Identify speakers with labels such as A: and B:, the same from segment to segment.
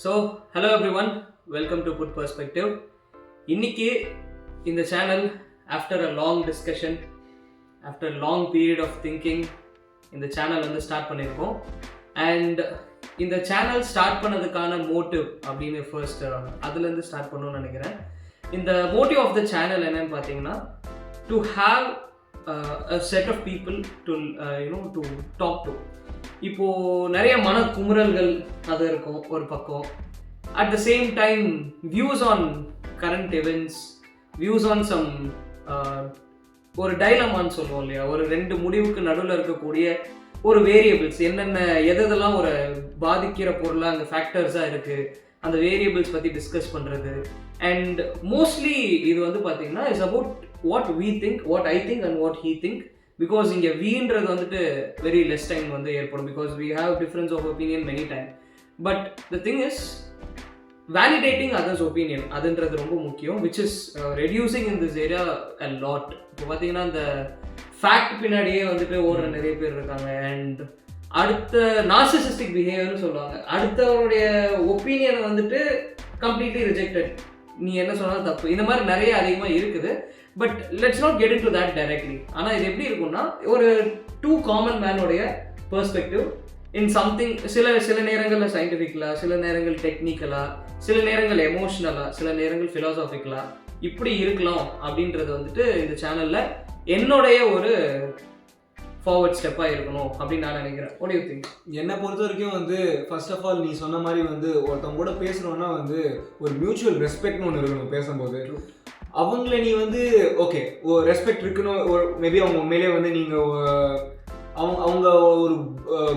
A: So hello everyone, welcome to put perspective. இன்னைக்கு இந்த channel after a long discussion, after long period of thinking இந்த channel வந்து start பண்ணியிருக்கோம். And இந்த channel start பண்ணதுக்கான motive அப்படின்னு ஃபர்ஸ்ட் அதுலேருந்து ஸ்டார்ட் பண்ணணும்னு நினைக்கிறேன். இந்த மோட்டிவ் ஆஃப் த சேனல் என்னன்னு பார்த்தீங்கன்னா, to have a set of people to to talk to. இப்போது நிறைய மன குமுறல்கள் அது இருக்கும் ஒரு பக்கம். At the same time views on current events, views on some ஒரு டைலமான்னு சொல்லுவோம் இல்லையா, ஒரு ரெண்டு முடிவுக்கு நடுவில் இருக்கக்கூடிய ஒரு வேரியபிள்ஸ், என்னென்ன எதெல்லாம் ஒரு பாதிக்கிற பொருளாக அங்கே ஃபேக்டர்ஸாக இருக்குது, அந்த வேரியபிள்ஸ் பற்றி டிஸ்கஸ் பண்ணுறது. அண்ட் மோஸ்ட்லி இது வந்து பார்த்தீங்கன்னா it's about what we think, what I think and what he think. Because இங்கே வீன்றது வந்துட்டு வெரி லெஸ் டைம் வந்து ஏற்படும், because we have difference of opinion many time. But the thing is validating others opinion, அதுன்றது ரொம்ப முக்கியம், which is reducing in this area a lot. இப்போ பார்த்தீங்கன்னா இந்த ஃபேக்ட் பின்னாடியே வந்துட்டு ஓடுற நிறைய பேர் இருக்காங்க. அண்ட் அடுத்த நார்சிசிஸ்டிக் பிஹேவியர்னு சொல்லுவாங்க, அடுத்தவருடைய ஒப்பீனியனை வந்துட்டு கம்ப்ளீட்லி ரிஜெக்டட், நீ என்ன சொன்னாலும் தப்பு, இந்த மாதிரி நிறைய அதிகமாக இருக்குது. But let's not get in to that directly. ஆனால் இது எப்படி இருக்கும்னா, ஒரு டூ காமன் மேனோடைய பெர்ஸ்பெக்டிவ் இன் சம்திங், சில நேரங்களில் சயின்டிஃபிக்கலாக, சில நேரங்கள் டெக்னிக்கலாக, சில நேரங்கள் எமோஷ்னலாக, சில நேரங்கள் ஃபிலாசாபிக்கலாக இப்படி இருக்கலாம் அப்படின்றது வந்துட்டு இந்த சேனலில் என்னுடைய ஒரு ஃபார்வர்ட் ஸ்டெப்பாக இருக்கணும் அப்படின்னு நான் நினைக்கிறேன். What to you think?
B: என்னை பொறுத்த வரைக்கும் வந்து ஃபர்ஸ்ட் ஆஃப் ஆல் நீ சொன்ன மாதிரி வந்து ஒருத்தவங்க கூட பேசுகிறோன்னா வந்து ஒரு மியூச்சுவல் ரெஸ்பெக்ட்னு ஒன்று இருக்கணும் பேசும்போது. அவங்கள நீ வந்து ஓகே ஒரு ரெஸ்பெக்ட் இருக்கணும், ஒரு மேபி அவங்க உண்மையிலே வந்து நீங்கள் அவங்க ஒரு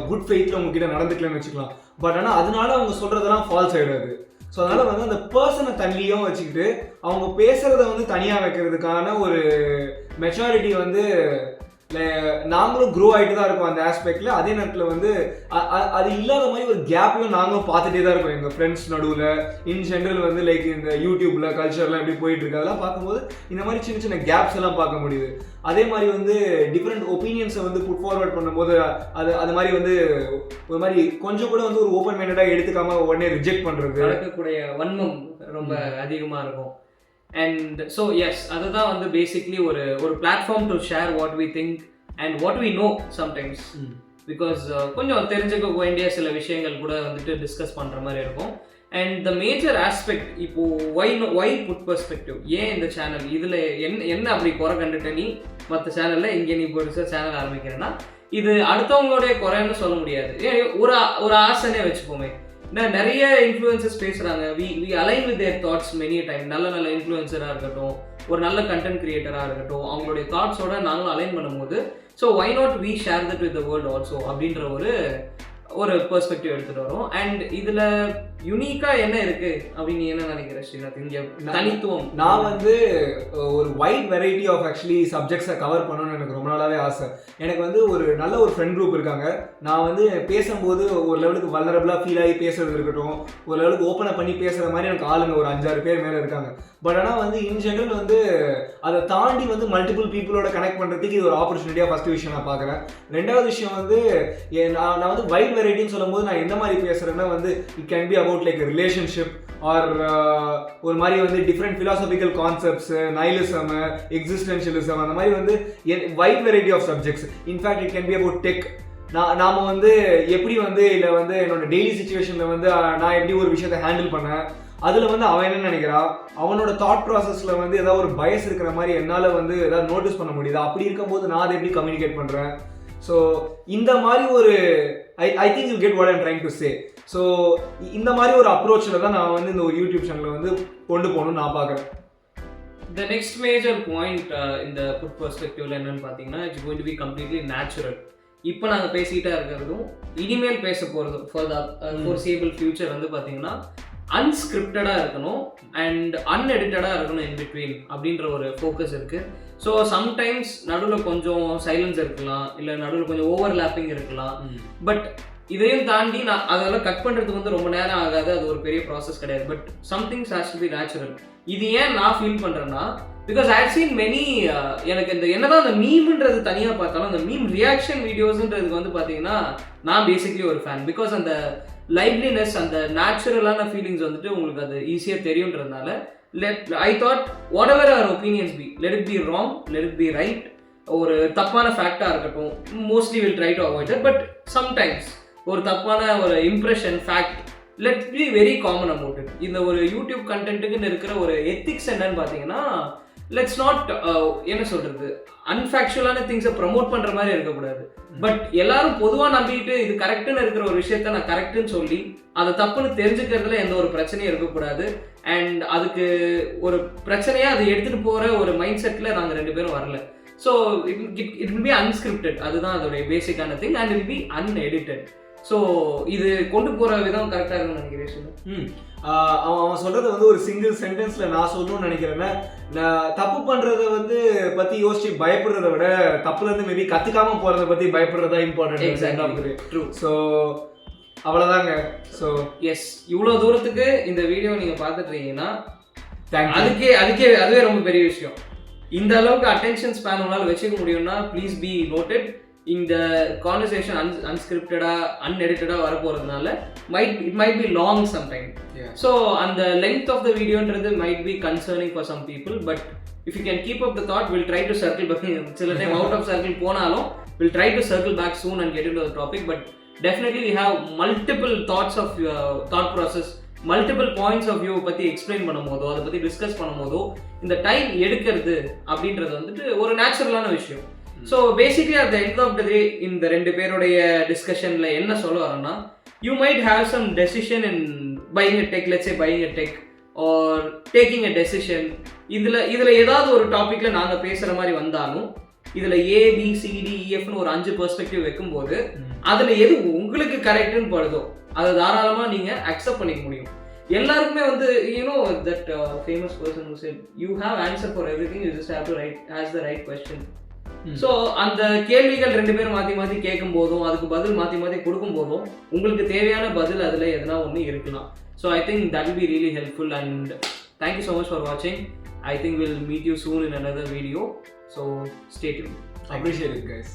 B: குட் ஃபெய்த்தில் உங்ககிட்ட நடந்துக்கலன்னு வச்சுக்கலாம். பட் ஆனால் அதனால அவங்க சொல்கிறதெல்லாம் ஃபால்ஸ் ஆகிடாது. ஸோ அதனால் வந்து அந்த பர்சனை தனியும் வச்சுக்கிட்டு அவங்க பேசுகிறத வந்து தனியாக வைக்கிறதுக்கான ஒரு மெச்சாரிட்டி வந்து நாங்களும் க்ரோ ஆகிட்டு தான் இருக்கோம் அந்த ஆஸ்பெக்டில். அதே நேரத்தில் வந்து அது இல்லாத மாதிரி ஒரு கேப்பில் நாங்களும் பார்த்துட்டே தான் இருக்கோம் எங்கள் ஃப்ரெண்ட்ஸ் நடுவில். இன் ஜென்ரல் வந்து லைக் இந்த யூடியூப்பில் கல்ச்சர்லாம் எப்படி போயிட்டு இருக்கு அதெல்லாம் பார்க்கும்போது இந்த மாதிரி சின்ன சின்ன கேப்ஸ் எல்லாம் பார்க்க முடியுது. அதே மாதிரி வந்து டிஃப்ரெண்ட் ஒப்பீனியன்ஸை வந்து புட் ஃபார்வர்ட் பண்ணும்போது அது மாதிரி வந்து ஒரு மாதிரி கொஞ்சம் கூட வந்து ஒரு ஓப்பன் மைண்டடாக எடுத்துக்காம உடனே ரிஜெக்ட் பண்ணுறது,
A: நடக்கக்கூடிய வன்மம் ரொம்ப அதிகமாக இருக்கும். அண்ட் ஸோ எஸ், அதுதான் வந்து பேசிக்லி ஒரு platform to share what we think and what we know sometimes. Because கொஞ்சம் தெரிஞ்சுக்க வேண்டிய சில விஷயங்கள் கூட வந்துட்டு டிஸ்கஸ் பண்ணுற மாதிரி இருக்கும். அண்ட் த மேஜர் ஆஸ்பெக்ட் இப்போது ஒய் புட் பெர்ஸ்பெக்டிவ், ஏன் இந்த சேனல், இதில் என்ன அப்படி குறை கண்டுட்ட நீ மற்ற சேனலில், இங்கே நீ பெருசாக சேனல் ஆரம்பிக்கிறேன்னா இது அடுத்தவங்களுடைய குறைன்னு சொல்ல முடியாது. ஒரு ஆசைனே வச்சுப்போமே. நிறைய இன்ஃப்ளூயன்சர்ஸ் பேசுகிறாங்க, we align with their thoughts many time. நல்ல இன்ஃப்ளூயன்சராக இருக்கட்டும், ஒரு நல்ல கண்டென்ட் கிரியேட்டராக இருக்கட்டும், அவங்களுடைய தாட்ஸோட நாங்களும் அலைன் பண்ணும்போது so why not we share that with the world also அப்படின்ற ஒரு பெர்ஸ்பெக்டிவ் எடுத்துகிட்டு வரும். அண்ட் இதில் யூனிக்காக என்ன இருக்குது அப்படின்னு என்ன நினைக்கிறேன் ஸ்ரீநாத்? இங்கே தனித்துவம்
B: நான் வந்து ஒரு வைட் வெரைட்டி ஆஃப் ஆக்சுவலி சப்ஜெக்ட்ஸை கவர் பண்ணணும்னு எனக்கு ரொம்ப நாளாகவே ஆசை. எனக்கு வந்து ஒரு நல்ல ஒரு ஃப்ரெண்ட் குரூப் இருக்காங்க. நான் வந்து பேசும்போது ஒரு லெவலுக்கு வல்னரபிளாக ஃபீல் ஆகி பேசுறது இருக்கட்டும், ஒரு லெவலுக்கு ஓப்பனாக பண்ணி பேசுகிற மாதிரி எனக்கு ஆளுங்க ஒரு 5-6 பேர் மேலே இருக்காங்க. பட் ஆனால் வந்து இன் ஜென்ரல் வந்து அதை தாண்டி வந்து மல்டிபிள் பீப்புளோட கனெக்ட் பண்ணுறதுக்கு இது ஒரு ஆப்பர்ச்சுனிட்டியாக ஃபஸ்ட்டு விஷயம் நான் பார்க்குறேன். ரெண்டாவது விஷயம் வந்து நான் வந்து வைட் வெரைட்டின்னு சொல்லும்போது நான் எந்த மாதிரி பேசுகிறேன்னா வந்து it can be about like relationship or ஒரு மாதிரி வந்து different philosophical concepts, nihilism, existentialism, அந்த மாதிரி வந்து wide variety of subjects. In fact it can be about tech. நாம் வந்து எப்படி வந்து இல்லை வந்து என்னோட டெய்லி சுச்சுவேஷனில் வந்து நான் எப்படி ஒரு விஷயத்தை ஹேண்டில் பண்ணேன், அதில் வந்து அவன் என்ன நினைக்கிறான், அவனோட தாட் ப்ராசஸில் வந்து ஏதாவது ஒரு பயஸ் இருக்கிற மாதிரி என்னால் வந்து ஏதாவது நோட்டீஸ் பண்ண முடியுது. அப்படி இருக்கும்போது நான் அதை எப்படி கம்யூனிகேட் பண்ணுறேன். ஸோ இந்த மாதிரி ஒரு I think you get what I'm trying to say. So இந்த மாதிரி ஒரு அப்ரோச்சில் தான் நான் வந்து இந்த ஒரு யூடியூப் சேனலில் வந்து கொண்டு போகணும்னு நான் பார்க்குறேன்.
A: த நெக்ஸ்ட் மேஜர் பாயிண்ட் இந்த புட் பெர்ஸ்பெக்டிவ்ல என்னன்னு பார்த்தீங்கன்னா, it's going to be completely natural. இப்போ நாங்கள் பேசிக்கிட்டே இருக்கிறதும் இனிமேல் பேச போகிறதும் ஃபார் த ஃபோர்சேபிள் ஃபியூச்சர் வந்து பார்த்தீங்கன்னா அன்ஸ்கிரிப்டடாக இருக்கணும் அண்ட் அன்எடிட்டடாக இருக்கணும் இன் பிட்வீன் அப்படின்ற ஒரு ஃபோக்கஸ் இருக்குது. ஸோ சம்டைம்ஸ் நடுவில் கொஞ்சம் சைலன்ஸ் இருக்கலாம், இல்லை நடுவில் கொஞ்சம் ஓவர்லேப்பிங் இருக்கலாம். பட் இதையும் தாண்டி நான் அதெல்லாம் கட் பண்ணுறதுக்கு வந்து ரொம்ப நேரம் ஆகாது, அது ஒரு பெரிய ப்ராசஸ் கிடையாது. But some things has to be natural. இது ஏன் நான் ஃபீல் பண்ணுறேன்னா, because I have seen many, எனக்கு இந்த என்னதான் அந்த மீம்ன்றது தனியாக பார்த்தாலும் அந்த மீம் ரியாக்ஷன் வீடியோஸ்ன்றதுக்கு வந்து பார்த்தீங்கன்னா நான் பேசிக்லி ஒரு ஃபேன். பிகாஸ் அந்த லைவ்லினஸ், அந்த நேச்சுரலான ஃபீலிங்ஸ் வந்துட்டு உங்களுக்கு அது ஈஸியாக தெரியுன்றதுனால I thought whatever our opinions be, let it be wrong, let it be right. ஒரு தப்பான ஃபேக்டாக இருக்கட்டும், mostly will try to avoid it. But sometimes ஒரு தப்பான ஒரு impression, fact, let be very common about it. இந்த ஒரு YouTube கண்டென்ட்டுக்குன்னு இருக்கிற ஒரு எத்திக்ஸ் என்னன்னு பார்த்தீங்கன்னா, லெட்ஸ் நாட் என்ன சொல்றது, அன்ஃபேக்சுவலான திங்ஸை ப்ரமோட் பண்ணுற மாதிரி இருக்கக்கூடாது. பட் எல்லாரும் பொதுவாக நம்பிட்டு இது கரெக்டுன்னு இருக்கிற ஒரு விஷயத்த நான் கரெக்டுன்னு சொல்லி அதை தப்புன்னு தெரிஞ்சுக்கிறதுல எந்த ஒரு பிரச்சனையும் இருக்கக்கூடாது. அண்ட் அதுக்கு ஒரு பிரச்சனையாக அதை எடுத்துகிட்டு போகிற ஒரு மைண்ட் செட்டில் நாங்கள் 2 பேரும் வரல. So it will be unscripted, அதுதான் அதோடைய பேசிக்கான thing. And it will be unedited. So இது கொண்டு போகிற விதம் கரெக்டாக இருக்குன்னு நினைக்கிறேன்.
B: அவன் சொல்றது வந்து ஒரு சிங்கிள் சென்டென்ஸ்ல நான் சொல்லணும்னு நினைக்கிறேன்னா, நான் தப்பு பண்றத வந்து பத்தி யோசிச்சு பயப்படுறத விட தப்புல இருந்து மேபி கத்துக்காம போறதை பத்தி பயப்படுறதா இம்பார்ட்டன்ட்.
A: ட்ரூ.
B: ஸோ அவ்வளோதாங்க. ஸோ
A: எஸ், இவ்வளோ தூரத்துக்கு இந்த வீடியோ நீங்கள் பார்த்துட்டு இருக்கீங்கன்னா அதுவே ரொம்ப பெரிய விஷயம். இந்த அளவுக்கு அட்டென்ஷன் ஸ்பேன் உங்களால் வச்சுக்க முடியும்னா ப்ளீஸ் பி நோட்டட். இந்த கான்வர்சேஷன் அன்ஸ்கிரிப்டடா அன்எடிட்டடா வர போறதுனால it might be long sometime. So அந்த லென்த் ஆஃப் த வீடியோன்றது might be concerning for some people. But if you can keep up the thought, will try to circle back. சில time out of circle போனாலும் will try to circle back soon and get into the topic. But definitely we have multiple thoughts of thought process, multiple points of view பற்றி explain பண்ணும் போதோ அதை பற்றி discuss பண்ணும் போதோ இந்த டைம் எடுக்கிறது அப்படின்றது வந்துட்டு ஒரு நேச்சுரலான விஷயம். So basically at the end of the day இந்த 2 பேருடைய டிஸ்கஷனில் என்ன சொல்ல வரோன்னா, you might have some decision in buying a tech, let's say buying a tech or taking a decision. இதில் ஏதாவது ஒரு டாப்பிக்கில் நாங்கள் பேசுகிற மாதிரி வந்தாலும் இதில் ABCDEFன்னு ஒரு 5 பெர்ஸ்பெக்டிவ் வைக்கும்போது அதில் எது உங்களுக்கு கரெக்டுன்னு படுதோ அதை தாராளமாக நீங்கள் அக்செப்ட் பண்ணிக்க முடியும். எல்லாருக்குமே வந்து you know that famous person who set you have answer for everything, you just have to right as the right question. So அந்த கேள்விகள் 2 பேரும் மாற்றி மாற்றி கேட்கும் போதும் அதுக்கு பதில் மாற்றி மாற்றி கொடுக்கும் போதும் உங்களுக்கு தேவையான பதில் அதில் எதனா ஒன்று இருக்கலாம். So I think that will be really helpful. And thank you so much for வாட்சிங். I think we'll meet you soon in another video. So stay tuned.
B: Appreciate it, guys.